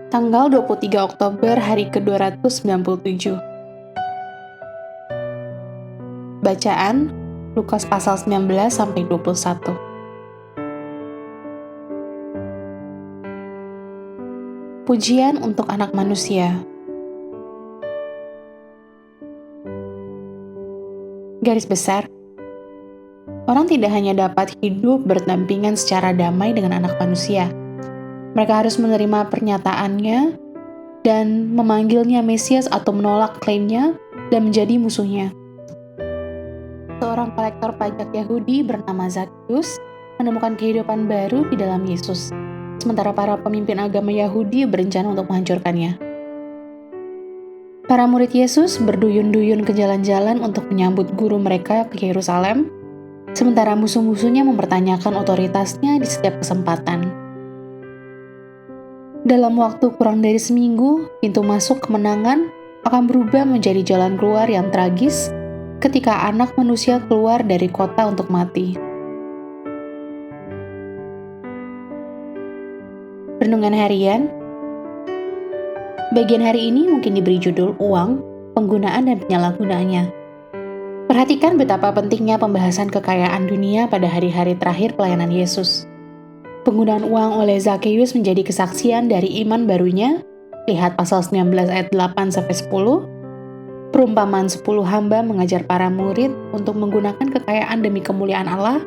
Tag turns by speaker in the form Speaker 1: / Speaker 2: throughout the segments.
Speaker 1: Tanggal 23 Oktober hari ke-297. Bacaan Lukas pasal 19 sampai 21. Pujian untuk anak manusia. Garis besar, orang tidak hanya dapat hidup berdampingan secara damai dengan anak manusia. Mereka harus menerima pernyataannya dan memanggilnya Mesias atau menolak klaimnya dan menjadi musuhnya. Seorang kolektor pajak Yahudi bernama Zakheus menemukan kehidupan baru di dalam Yesus, sementara para pemimpin agama Yahudi berencana untuk menghancurkannya. Para murid Yesus berduyun-duyun ke jalan-jalan untuk menyambut guru mereka ke Yerusalem, sementara musuh-musuhnya mempertanyakan otoritasnya di setiap kesempatan. Dalam waktu kurang dari seminggu, pintu masuk kemenangan akan berubah menjadi jalan keluar yang tragis ketika anak manusia keluar dari kota untuk mati. Renungan harian. Bagian hari ini mungkin diberi judul uang, penggunaan dan penyalahgunaannya. Perhatikan betapa pentingnya pembahasan kekayaan dunia pada hari-hari terakhir pelayanan Yesus. Penggunaan uang oleh Zakheus menjadi kesaksian dari iman barunya. Lihat pasal 19 ayat 8-10. Perumpamaan 10 hamba mengajar para murid untuk menggunakan kekayaan demi kemuliaan Allah.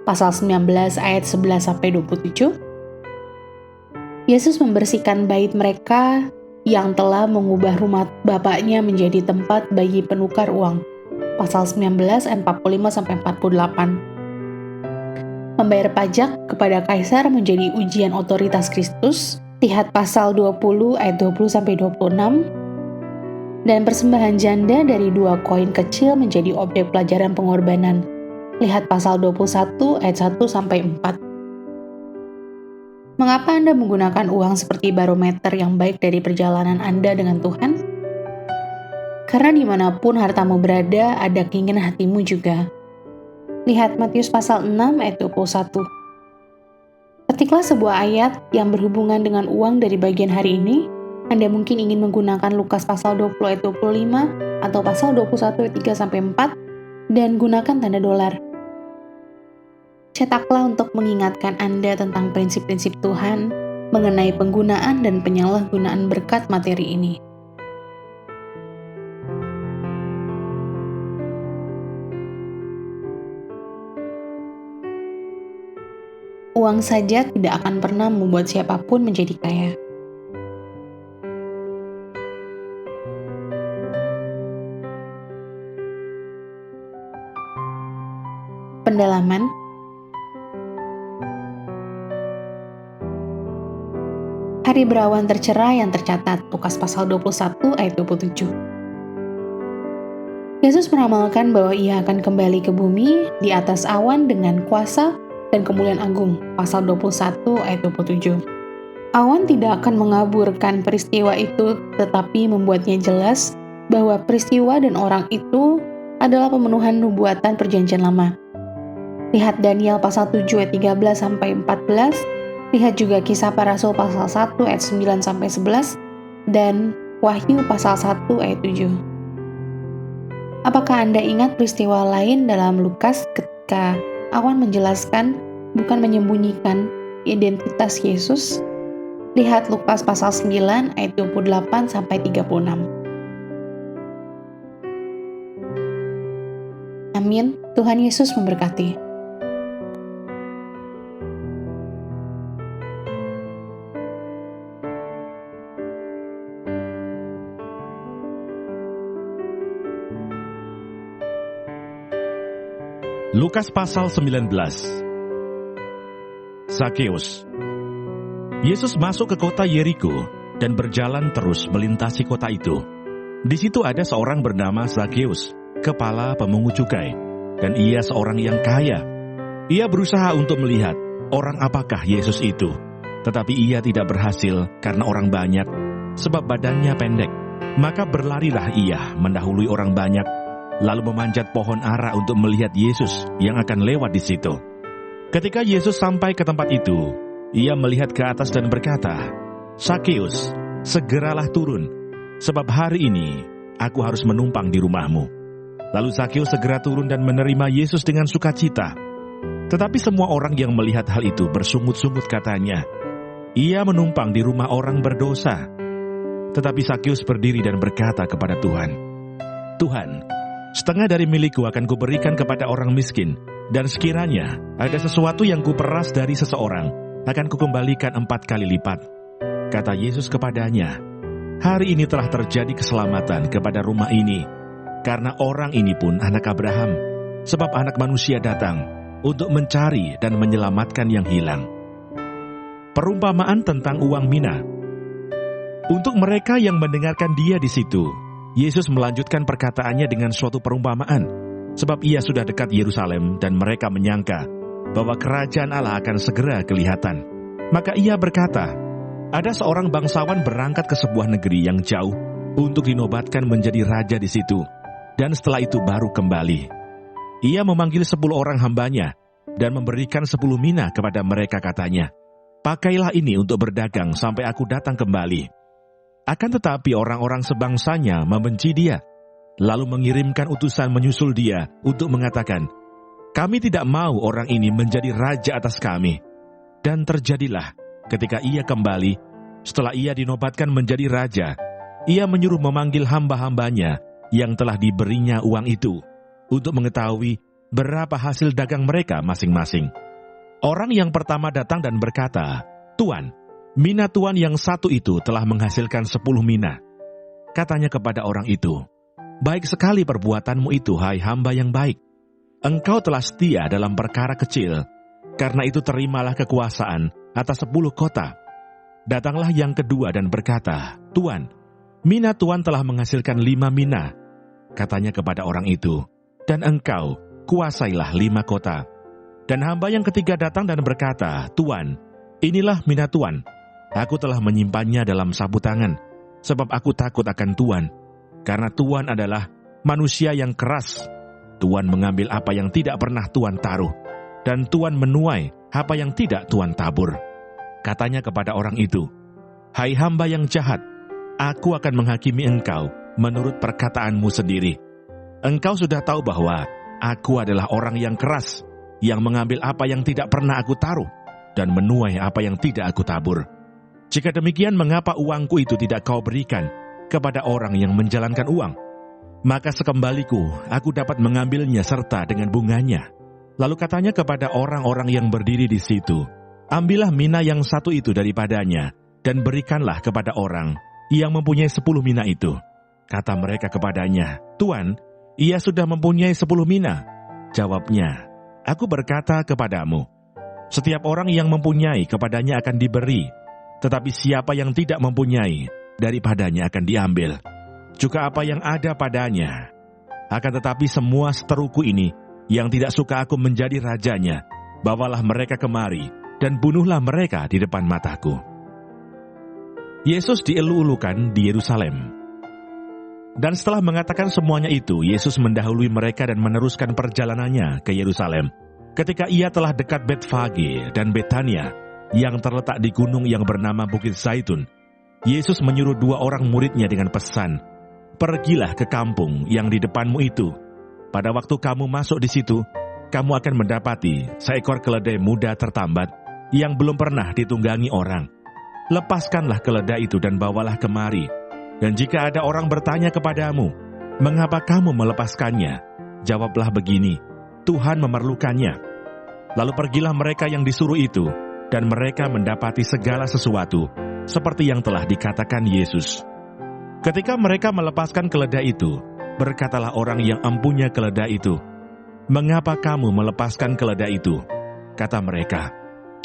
Speaker 1: Pasal 19 ayat 11-27. Yesus membersihkan bait mereka yang telah mengubah rumah bapaknya menjadi tempat bagi penukar uang. Pasal 19 ayat 45-48. Membayar pajak kepada kaisar menjadi ujian otoritas Kristus. Lihat pasal 20 ayat 20-26. Dan persembahan janda dari 2 koin kecil menjadi objek pelajaran pengorbanan. Lihat pasal 21 ayat 1-4. Mengapa Anda menggunakan uang seperti barometer yang baik dari perjalanan Anda dengan Tuhan? Karena dimanapun hartamu berada, ada keinginan hatimu juga. Lihat Matius pasal 6 ayat 21. Ketiklah sebuah ayat yang berhubungan dengan uang dari bagian hari ini. Anda mungkin ingin menggunakan Lukas pasal 20 ayat 25 atau pasal 21 ayat 3-4 dan gunakan tanda dolar. Cetaklah untuk mengingatkan Anda tentang prinsip-prinsip Tuhan mengenai penggunaan dan penyalahgunaan berkat materi ini. Uang saja tidak akan pernah membuat siapapun menjadi kaya. Pendalaman. Hari berawan tercerah yang tercatat, Lukas pasal 21 ayat 27. Yesus meramalkan bahwa ia akan kembali ke bumi di atas awan dengan kuasa dan kemuliaan agung, pasal 21 ayat 27. Awan tidak akan mengaburkan peristiwa itu, tetapi membuatnya jelas bahwa peristiwa dan orang itu adalah pemenuhan nubuatan perjanjian lama. Lihat Daniel pasal 7 ayat 13-14, lihat juga Kisah Para Rasul pasal 1 ayat 9-11, dan Wahyu pasal 1 ayat 7. Apakah Anda ingat peristiwa lain dalam Lukas ketika awan menjelaskan, bukan menyembunyikan identitas Yesus? Lihat Lukas pasal 9 ayat 28-36. Amin. Tuhan Yesus memberkati.
Speaker 2: Lukas pasal 19. Zakheus. Yesus masuk ke kota Yeriko dan berjalan terus melintasi kota itu. Di situ ada seorang bernama Zakheus, kepala pemungut cukai, dan ia seorang yang kaya. Ia berusaha untuk melihat orang apakah Yesus itu, tetapi ia tidak berhasil karena orang banyak, sebab badannya pendek. Maka berlarilah ia mendahului orang banyak, lalu memanjat pohon ara untuk melihat Yesus yang akan lewat di situ. Ketika Yesus sampai ke tempat itu, ia melihat ke atas dan berkata, "Zakheus, segeralah turun, sebab hari ini aku harus menumpang di rumahmu." Lalu Zakheus segera turun dan menerima Yesus dengan sukacita. Tetapi semua orang yang melihat hal itu bersungut-sungut katanya, "Ia menumpang di rumah orang berdosa." Tetapi Zakheus berdiri dan berkata kepada Tuhan, "Tuhan, setengah dari milikku akan kuberikan kepada orang miskin, dan sekiranya ada sesuatu yang kuperas dari seseorang, akan kukembalikan 4 kali lipat." Kata Yesus kepadanya, "Hari ini telah terjadi keselamatan kepada rumah ini, karena orang ini pun anak Abraham, sebab Anak Manusia datang untuk mencari dan menyelamatkan yang hilang." Perumpamaan tentang uang mina. Untuk mereka yang mendengarkan dia di situ, Yesus melanjutkan perkataannya dengan suatu perumpamaan, sebab ia sudah dekat Yerusalem dan mereka menyangka bahwa kerajaan Allah akan segera kelihatan. Maka ia berkata, ada seorang bangsawan berangkat ke sebuah negeri yang jauh untuk dinobatkan menjadi raja di situ, dan setelah itu baru kembali. Ia memanggil 10 orang hambanya dan memberikan 10 mina kepada mereka, katanya, "Pakailah ini untuk berdagang sampai aku datang kembali." Akan tetapi orang-orang sebangsanya membenci dia, lalu mengirimkan utusan menyusul dia untuk mengatakan, "Kami tidak mau orang ini menjadi raja atas kami." Dan terjadilah ketika ia kembali, setelah ia dinobatkan menjadi raja, ia menyuruh memanggil hamba-hambanya yang telah diberinya uang itu, untuk mengetahui berapa hasil dagang mereka masing-masing. Orang yang pertama datang dan berkata, "Tuan, mina tuan yang satu itu telah menghasilkan 10 mina." Katanya kepada orang itu, "Baik sekali perbuatanmu itu, hai hamba yang baik. Engkau telah setia dalam perkara kecil, karena itu terimalah kekuasaan atas 10 kota." Datanglah yang kedua dan berkata, "Tuan, mina tuan telah menghasilkan 5 mina." Katanya kepada orang itu, "Dan engkau kuasailah 5 kota." Dan hamba yang ketiga datang dan berkata, "Tuan, inilah mina tuan. Aku telah menyimpannya dalam sapu tangan, sebab aku takut akan Tuan, karena Tuan adalah manusia yang keras. Tuan mengambil apa yang tidak pernah Tuan taruh, dan Tuan menuai apa yang tidak Tuan tabur." Katanya kepada orang itu, "Hai hamba yang jahat, aku akan menghakimi engkau menurut perkataanmu sendiri. Engkau sudah tahu bahwa aku adalah orang yang keras, yang mengambil apa yang tidak pernah aku taruh, dan menuai apa yang tidak aku tabur. Jika demikian, mengapa uangku itu tidak kau berikan kepada orang yang menjalankan uang? Maka sekembaliku, aku dapat mengambilnya serta dengan bunganya." Lalu katanya kepada orang-orang yang berdiri di situ, "Ambillah mina yang satu itu daripadanya, dan berikanlah kepada orang yang mempunyai 10 mina itu." Kata mereka kepadanya, "Tuan, ia sudah mempunyai 10 mina." Jawabnya, "Aku berkata kepadamu, setiap orang yang mempunyai kepadanya akan diberi, tetapi siapa yang tidak mempunyai, daripadanya akan diambil juga apa yang ada padanya. Akan tetapi semua seteruku ini, yang tidak suka aku menjadi rajanya, bawalah mereka kemari, dan bunuhlah mereka di depan mataku." Yesus dielu-elukan di Yerusalem. Dan setelah mengatakan semuanya itu, Yesus mendahului mereka dan meneruskan perjalanannya ke Yerusalem. Ketika ia telah dekat Betfage dan Betania, yang terletak di gunung yang bernama Bukit Zaitun, Yesus menyuruh 2 orang muridnya dengan pesan, "Pergilah ke kampung yang di depanmu itu. Pada waktu kamu masuk di situ, kamu akan mendapati seekor keledai muda tertambat yang belum pernah ditunggangi orang. Lepaskanlah keledai itu dan bawalah kemari. Dan jika ada orang bertanya kepadamu, 'Mengapa kamu melepaskannya?' jawablah begini, 'Tuhan memerlukannya.' Lalu pergilah mereka yang disuruh itu, dan mereka mendapati segala sesuatu seperti yang telah dikatakan Yesus. Ketika mereka melepaskan keledai itu, berkatalah orang yang empunya keledai itu, 'Mengapa kamu melepaskan keledai itu?' Kata mereka,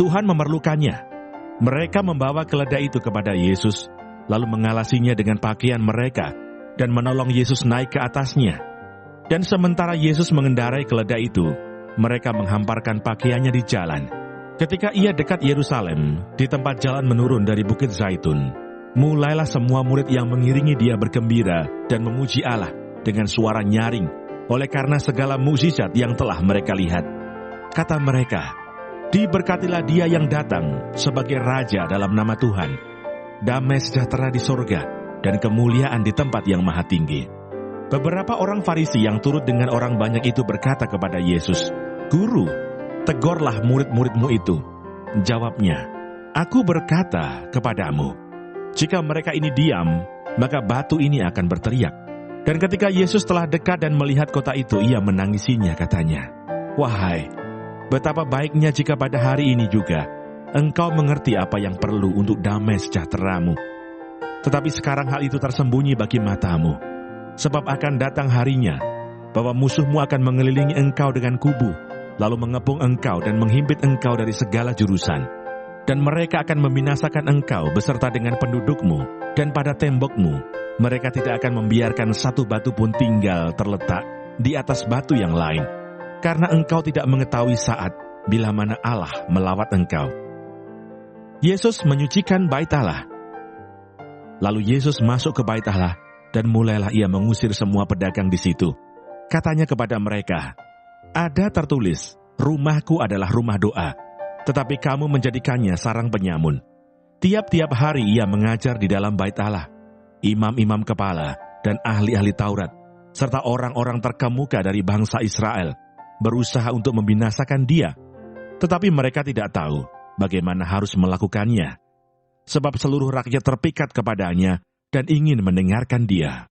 Speaker 2: 'Tuhan memerlukannya.' Mereka membawa keledai itu kepada Yesus, lalu mengalasinya dengan pakaian mereka, dan menolong Yesus naik ke atasnya. Dan sementara Yesus mengendarai keledai itu, mereka menghamparkan pakaiannya di jalan. Ketika ia dekat Yerusalem, di tempat jalan menurun dari Bukit Zaitun, mulailah semua murid yang mengiringi dia bergembira dan memuji Allah dengan suara nyaring, oleh karena segala mukjizat yang telah mereka lihat. Kata mereka, "Diberkatilah dia yang datang sebagai Raja dalam nama Tuhan. damai sejahtera di sorga, dan kemuliaan di tempat yang maha tinggi. Beberapa orang Farisi yang turut dengan orang banyak itu berkata kepada Yesus, "Guru, tegurlah murid-muridmu itu." Jawabnya, "Aku berkata kepadamu, jika mereka ini diam, maka batu ini akan berteriak." Dan ketika Yesus telah dekat dan melihat kota itu, ia menangisinya, katanya, "Wahai, betapa baiknya jika pada hari ini juga engkau mengerti apa yang perlu untuk damai sejahteramu. Tetapi sekarang hal itu tersembunyi bagi matamu, sebab akan datang harinya bahwa musuhmu akan mengelilingi engkau dengan kubu, lalu mengepung engkau dan menghimpit engkau dari segala jurusan. Dan mereka akan membinasakan engkau beserta dengan pendudukmu, dan pada tembokmu mereka tidak akan membiarkan satu batu pun tinggal terletak di atas batu yang lain, karena engkau tidak mengetahui saat bila mana Allah melawat engkau." Yesus menyucikan bait Allah. Lalu Yesus masuk ke bait Allah, dan mulailah ia mengusir semua pedagang di situ. Katanya kepada mereka, "Ada tertulis, rumahku adalah rumah doa, tetapi kamu menjadikannya sarang penyamun." Tiap-tiap hari ia mengajar di dalam bait Allah. Imam-imam kepala dan ahli-ahli Taurat, serta orang-orang terkemuka dari bangsa Israel, berusaha untuk membinasakan dia. Tetapi mereka tidak tahu bagaimana harus melakukannya, sebab seluruh rakyat terpikat kepadanya dan ingin mendengarkan dia.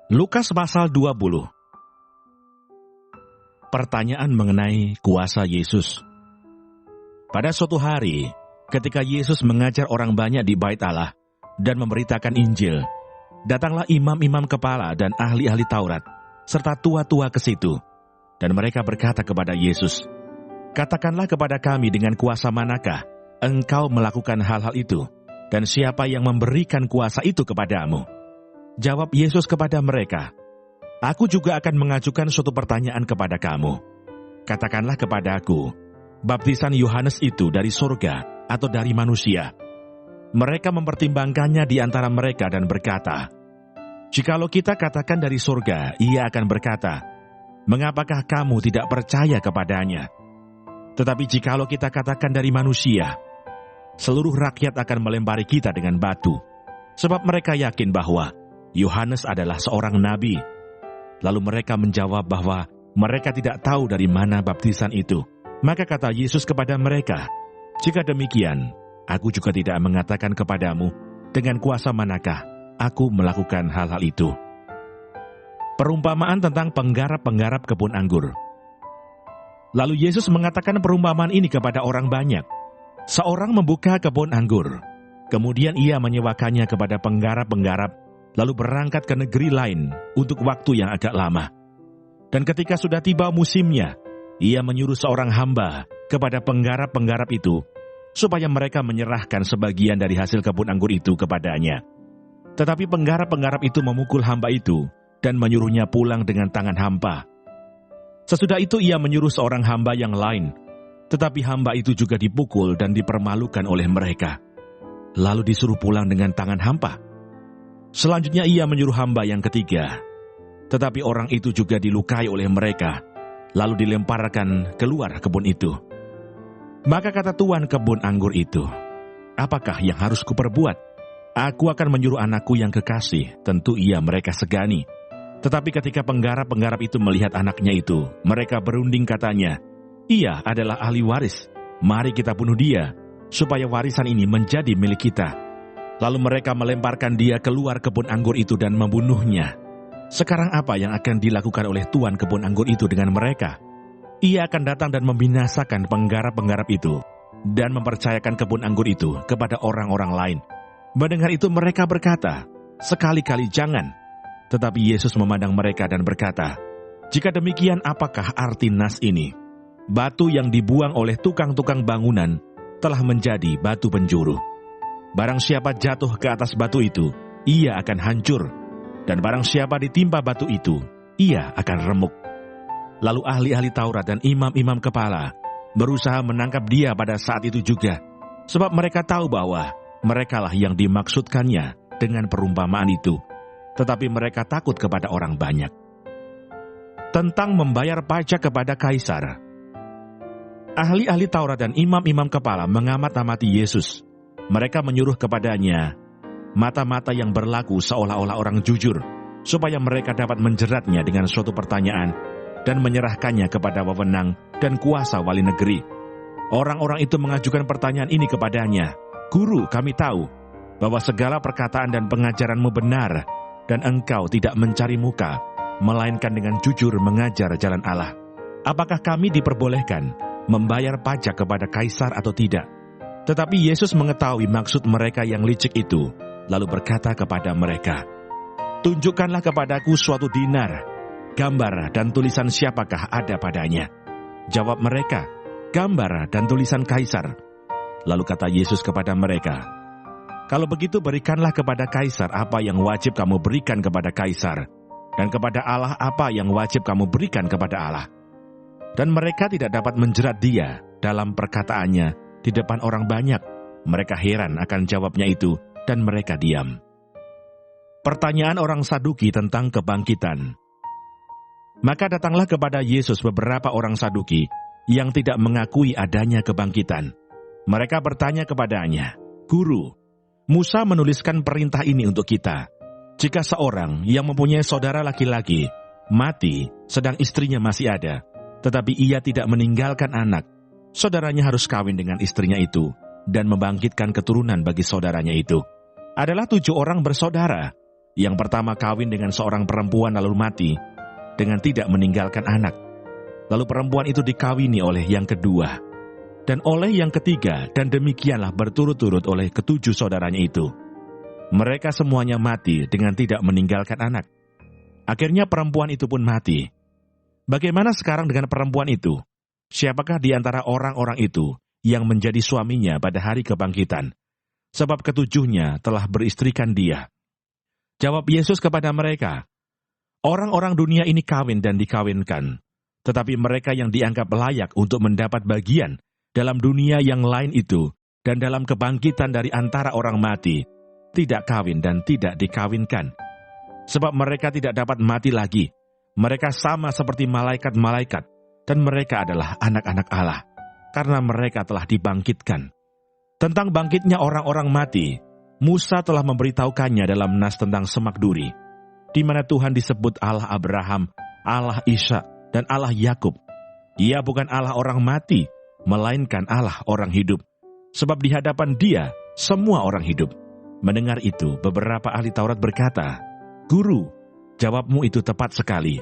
Speaker 2: Lukas pasal 20. Pertanyaan mengenai kuasa Yesus. Pada suatu hari, ketika Yesus mengajar orang banyak di bait Allah dan memberitakan Injil, datanglah imam-imam kepala dan ahli-ahli Taurat, serta tua-tua ke situ. Dan mereka berkata kepada Yesus, "Katakanlah kepada kami dengan kuasa manakah engkau melakukan hal-hal itu, dan siapa yang memberikan kuasa itu kepadamu?" Jawab Yesus kepada mereka, "Aku juga akan mengajukan suatu pertanyaan kepada kamu. Katakanlah kepadaku, baptisan Yohanes itu dari surga atau dari manusia?" Mereka mempertimbangkannya di antara mereka dan berkata, "Jikalau kita katakan dari surga, ia akan berkata, 'Mengapakah kamu tidak percaya kepadanya?' Tetapi jikalau kita katakan dari manusia, seluruh rakyat akan melempari kita dengan batu, sebab mereka yakin bahwa Yohanes adalah seorang nabi." Lalu mereka menjawab bahwa mereka tidak tahu dari mana baptisan itu. Maka kata Yesus kepada mereka, "Jika demikian, aku juga tidak mengatakan kepadamu dengan kuasa manakah aku melakukan hal-hal itu." Perumpamaan tentang penggarap-penggarap kebun anggur. Lalu Yesus mengatakan perumpamaan ini kepada orang banyak. Seorang membuka kebun anggur, kemudian ia menyewakannya kepada penggarap-penggarap, lalu berangkat ke negeri lain untuk waktu yang agak lama. Dan ketika sudah tiba musimnya, ia menyuruh seorang hamba kepada penggarap-penggarap itu, supaya mereka menyerahkan sebagian dari hasil kebun anggur itu kepadanya. Tetapi penggarap-penggarap itu memukul hamba itu, dan menyuruhnya pulang dengan tangan hampa. Sesudah itu ia menyuruh seorang hamba yang lain, tetapi hamba itu juga dipukul dan dipermalukan oleh mereka, lalu disuruh pulang dengan tangan hampa. Selanjutnya ia menyuruh hamba yang ketiga, tetapi orang itu juga dilukai oleh mereka, lalu dilemparkan keluar kebun itu. Maka kata tuan kebun anggur itu, "Apakah yang harus kuperbuat? Aku akan menyuruh anakku yang kekasih." Tentu ia mereka segani. Tetapi ketika penggarap-penggarap itu melihat anaknya itu, mereka berunding katanya, "Ia adalah ahli waris. Mari kita bunuh dia, supaya warisan ini menjadi milik kita." Lalu mereka melemparkan dia keluar kebun anggur itu dan membunuhnya. Sekarang apa yang akan dilakukan oleh tuan kebun anggur itu dengan mereka? Ia akan datang dan membinasakan penggarap-penggarap itu, dan mempercayakan kebun anggur itu kepada orang-orang lain. Mendengar itu mereka berkata, "Sekali-kali jangan." Tetapi Yesus memandang mereka dan berkata, "Jika demikian, apakah arti nas ini? Batu yang dibuang oleh tukang-tukang bangunan telah menjadi batu penjuru. Barang siapa jatuh ke atas batu itu, ia akan hancur. Dan barang siapa ditimpa batu itu, ia akan remuk." Lalu ahli-ahli Taurat dan imam-imam kepala berusaha menangkap dia pada saat itu juga, sebab mereka tahu bahwa merekalah yang dimaksudkannya dengan perumpamaan itu. Tetapi mereka takut kepada orang banyak. Tentang membayar pajak kepada Kaisar. Ahli-ahli Taurat dan imam-imam kepala mengamat-amati Yesus. Mereka menyuruh kepadanya mata-mata yang berlaku seolah-olah orang jujur, supaya mereka dapat menjeratnya dengan suatu pertanyaan dan menyerahkannya kepada wewenang dan kuasa wali negeri. Orang-orang itu mengajukan pertanyaan ini kepadanya, "Guru, kami tahu bahwa segala perkataan dan pengajaranmu benar, dan engkau tidak mencari muka, melainkan dengan jujur mengajar jalan Allah. Apakah kami diperbolehkan membayar pajak kepada kaisar atau tidak?" Tetapi Yesus mengetahui maksud mereka yang licik itu, lalu berkata kepada mereka, "Tunjukkanlah kepadaku suatu dinar, gambar dan tulisan siapakah ada padanya?" Jawab mereka, "Gambar dan tulisan kaisar." Lalu kata Yesus kepada mereka, "Kalau begitu berikanlah kepada kaisar apa yang wajib kamu berikan kepada kaisar, dan kepada Allah apa yang wajib kamu berikan kepada Allah." Dan mereka tidak dapat menjerat dia dalam perkataannya di depan orang banyak. Mereka heran akan jawabnya itu, dan mereka diam. Pertanyaan orang Saduki tentang kebangkitan. Maka datanglah kepada Yesus beberapa orang Saduki yang tidak mengakui adanya kebangkitan. Mereka bertanya kepadanya, "Guru, Musa menuliskan perintah ini untuk kita. Jika seorang yang mempunyai saudara laki-laki mati sedang istrinya masih ada, tetapi ia tidak meninggalkan anak, saudaranya harus kawin dengan istrinya itu dan membangkitkan keturunan bagi saudaranya itu. Adalah 7 orang bersaudara. Yang pertama kawin dengan seorang perempuan lalu mati dengan tidak meninggalkan anak. Lalu perempuan itu dikawini oleh yang kedua, dan oleh yang ketiga, dan demikianlah berturut-turut oleh ke-7 saudaranya itu. Mereka semuanya mati dengan tidak meninggalkan anak. Akhirnya perempuan itu pun mati. Bagaimana sekarang dengan perempuan itu? Siapakah di antara orang-orang itu yang menjadi suaminya pada hari kebangkitan? Sebab ke-7-nya telah beristrikan dia." Jawab Yesus kepada mereka, "Orang-orang dunia ini kawin dan dikawinkan, tetapi mereka yang dianggap layak untuk mendapat bagian dalam dunia yang lain itu dan dalam kebangkitan dari antara orang mati, tidak kawin dan tidak dikawinkan. Sebab mereka tidak dapat mati lagi. Mereka sama seperti malaikat-malaikat, dan mereka adalah anak-anak Allah, karena mereka telah dibangkitkan. Tentang bangkitnya orang-orang mati, Musa telah memberitahukannya dalam nas tentang semak duri, di mana Tuhan disebut Allah Abraham, Allah Ishak, dan Allah Yakub. Ia bukan Allah orang mati, melainkan Allah orang hidup. Sebab di hadapan Dia, semua orang hidup." Mendengar itu, beberapa ahli Taurat berkata, "Guru, jawabmu itu tepat sekali."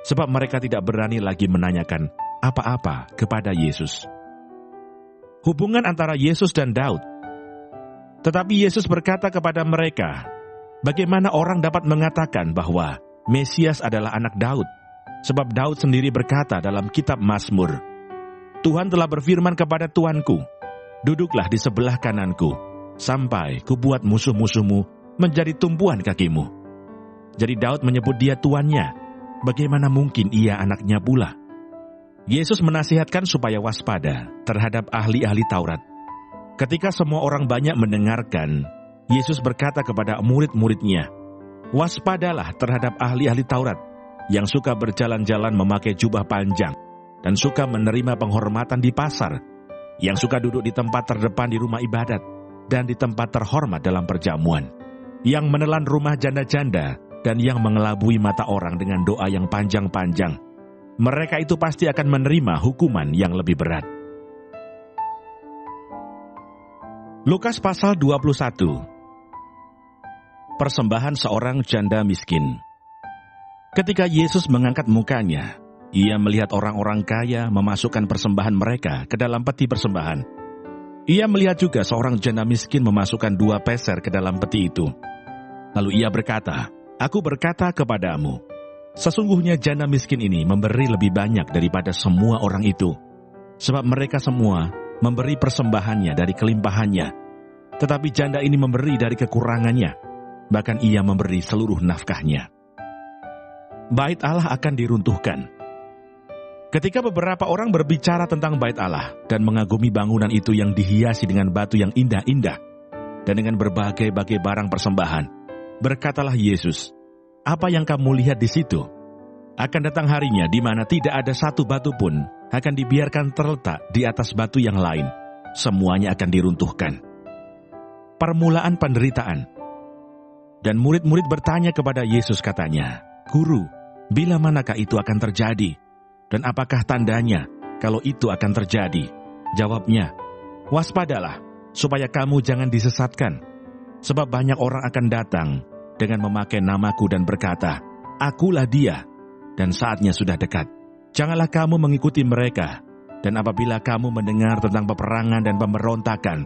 Speaker 2: Sebab mereka tidak berani lagi menanyakan apa-apa kepada Yesus. Hubungan antara Yesus dan Daud. Tetapi Yesus berkata kepada mereka, "Bagaimana orang dapat mengatakan bahwa Mesias adalah anak Daud? Sebab Daud sendiri berkata dalam kitab Mazmur, 'Tuhan telah berfirman kepada Tuanku, duduklah di sebelah kananku, sampai kubuat musuh-musuhmu menjadi tumpuan kakimu.' Jadi Daud menyebut dia tuannya. Bagaimana mungkin ia anaknya pula?" Yesus menasihatkan supaya waspada terhadap ahli-ahli Taurat. Ketika semua orang banyak mendengarkan, Yesus berkata kepada murid-muridnya, "Waspadalah terhadap ahli-ahli Taurat yang suka berjalan-jalan memakai jubah panjang dan suka menerima penghormatan di pasar, yang suka duduk di tempat terdepan di rumah ibadat dan di tempat terhormat dalam perjamuan, yang menelan rumah janda-janda dan yang mengelabui mata orang dengan doa yang panjang-panjang. Mereka itu pasti akan menerima hukuman yang lebih berat." Lukas pasal 21. Persembahan seorang janda miskin. Ketika Yesus mengangkat mukanya, ia melihat orang-orang kaya memasukkan persembahan mereka ke dalam peti persembahan. Ia melihat juga seorang janda miskin memasukkan 2 peser ke dalam peti itu. Lalu ia berkata, "Aku berkata kepadamu, sesungguhnya janda miskin ini memberi lebih banyak daripada semua orang itu. Sebab mereka semua memberi persembahannya dari kelimpahannya, tetapi janda ini memberi dari kekurangannya, bahkan ia memberi seluruh nafkahnya." Bait Allah akan diruntuhkan. Ketika beberapa orang berbicara tentang bait Allah dan mengagumi bangunan itu yang dihiasi dengan batu yang indah-indah dan dengan berbagai-bagai barang persembahan, berkatalah Yesus, "Apa yang kamu lihat di situ? Akan datang harinya di mana tidak ada satu batu pun akan dibiarkan terletak di atas batu yang lain. Semuanya akan diruntuhkan. Permulaan penderitaan. Dan murid-murid bertanya kepada Yesus, katanya, "Guru, bila manakah itu akan terjadi? Dan apakah tandanya kalau itu akan terjadi?" Jawabnya, "Waspadalah, supaya kamu jangan disesatkan. Sebab banyak orang akan datang dengan memakai namaku dan berkata, 'Akulah dia,' dan saatnya sudah dekat. Janganlah kamu mengikuti mereka. Dan apabila kamu mendengar tentang peperangan dan pemberontakan,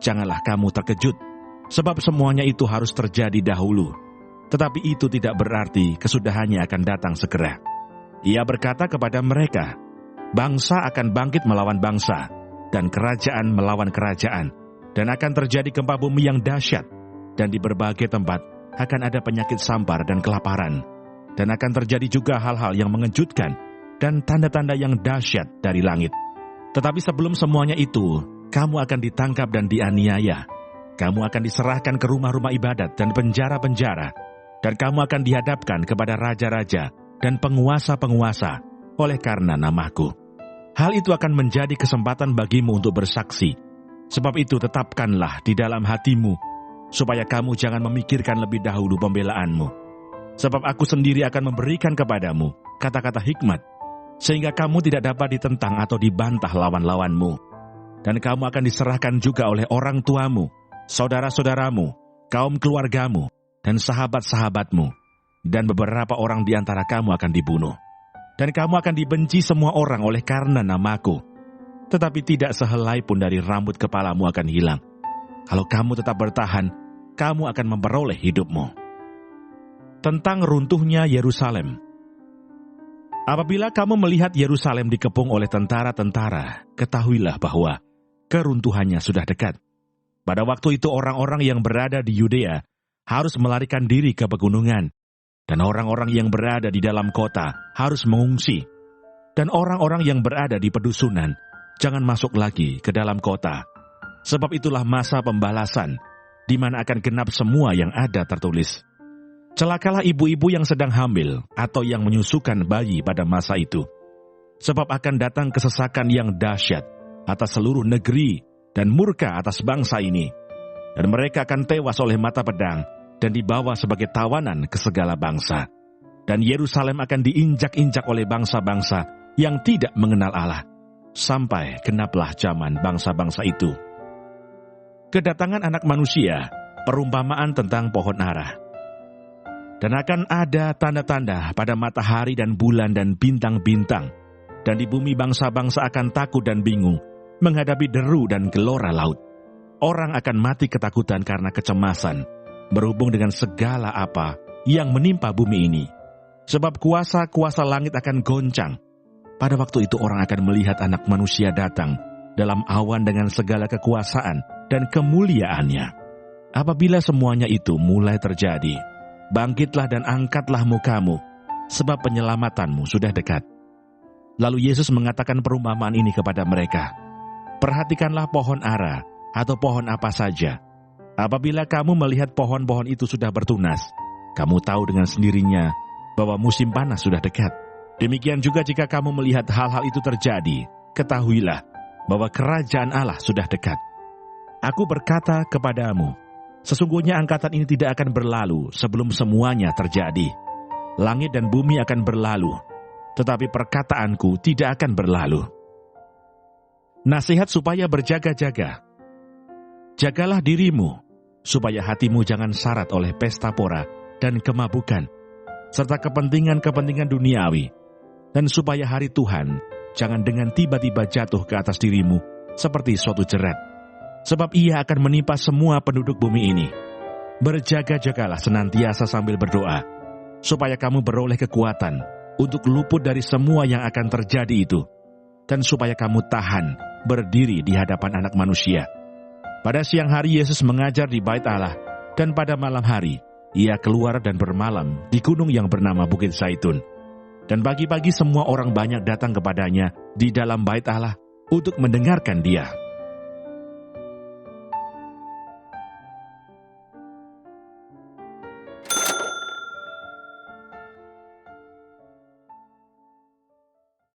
Speaker 2: janganlah kamu terkejut, sebab semuanya itu harus terjadi dahulu. Tetapi itu tidak berarti kesudahannya akan datang segera." Ia berkata kepada mereka, "Bangsa akan bangkit melawan bangsa, dan kerajaan melawan kerajaan, dan akan terjadi gempa bumi yang dahsyat, dan di berbagai tempat akan ada penyakit sampar dan kelaparan, dan akan terjadi juga hal-hal yang mengejutkan dan tanda-tanda yang dahsyat dari langit. Tetapi sebelum semuanya itu, kamu akan ditangkap dan dianiaya. Kamu akan diserahkan ke rumah-rumah ibadat dan penjara-penjara, dan kamu akan dihadapkan kepada raja-raja dan penguasa-penguasa oleh karena namaku. Hal itu akan menjadi kesempatan bagimu untuk bersaksi. Sebab itu tetapkanlah di dalam hatimu, supaya kamu jangan memikirkan lebih dahulu pembelaanmu. Sebab aku sendiri akan memberikan kepadamu kata-kata hikmat, sehingga kamu tidak dapat ditentang atau dibantah lawan-lawanmu. Dan kamu akan diserahkan juga oleh orang tuamu, saudara-saudaramu, kaum keluargamu, dan sahabat-sahabatmu. Dan beberapa orang di antara kamu akan dibunuh. Dan kamu akan dibenci semua orang oleh karena namaku. Tetapi tidak sehelai pun dari rambut kepalamu akan hilang. Kalau kamu tetap bertahan, kamu akan memperoleh hidupmu." Tentang runtuhnya Yerusalem. Apabila kamu melihat Yerusalem dikepung oleh tentara-tentara, ketahuilah bahwa keruntuhannya sudah dekat. Pada waktu itu orang-orang yang berada di Yudea harus melarikan diri ke pegunungan, dan orang-orang yang berada di dalam kota harus mengungsi. Dan orang-orang yang berada di pedusunan jangan masuk lagi ke dalam kota. Sebab itulah masa pembalasan, di mana akan genap semua yang ada tertulis. Celakalah ibu-ibu yang sedang hamil atau yang menyusukan bayi pada masa itu. Sebab akan datang kesesakan yang dahsyat atas seluruh negeri dan murka atas bangsa ini. Dan mereka akan tewas oleh mata pedang dan dibawa sebagai tawanan ke segala bangsa. Dan Yerusalem akan diinjak-injak oleh bangsa-bangsa yang tidak mengenal Allah, sampai genaplah zaman bangsa-bangsa itu. Kedatangan Anak Manusia, perumpamaan tentang pohon ara. Dan akan ada tanda-tanda pada matahari dan bulan dan bintang-bintang. Dan di bumi bangsa-bangsa akan takut dan bingung menghadapi deru dan gelora laut. Orang akan mati ketakutan karena kecemasan, berhubung dengan segala apa yang menimpa bumi ini. Sebab kuasa-kuasa langit akan goncang. Pada waktu itu orang akan melihat Anak Manusia datang dalam awan dengan segala kekuasaan dan kemuliaannya. Apabila semuanya itu mulai terjadi, bangkitlah dan angkatlah mukamu, sebab penyelamatanmu sudah dekat. Lalu Yesus mengatakan perumpamaan ini kepada mereka. Perhatikanlah pohon ara atau pohon apa saja. Apabila kamu melihat pohon-pohon itu sudah bertunas, kamu tahu dengan sendirinya bahwa musim panas sudah dekat. Demikian juga jika kamu melihat hal-hal itu terjadi, ketahuilah bahwa kerajaan Allah sudah dekat. Aku berkata kepadamu, sesungguhnya angkatan ini tidak akan berlalu sebelum semuanya terjadi. Langit dan bumi akan berlalu, tetapi perkataanku tidak akan berlalu. Nasihat supaya berjaga-jaga. Jagalah dirimu, supaya hatimu jangan syarat oleh pesta pora dan kemabukan, serta kepentingan-kepentingan duniawi, dan supaya hari Tuhan jangan dengan tiba-tiba jatuh ke atas dirimu seperti suatu jerat. Sebab ia akan menimpa semua penduduk bumi ini. Berjaga-jagalah senantiasa sambil berdoa, supaya kamu beroleh kekuatan untuk luput dari semua yang akan terjadi itu, dan supaya kamu tahan berdiri di hadapan Anak Manusia. Pada siang hari Yesus mengajar di Bait Allah, dan pada malam hari ia keluar dan bermalam di gunung yang bernama Bukit Zaitun. Dan pagi-pagi semua orang banyak datang kepadanya di dalam Bait Allah untuk mendengarkan dia.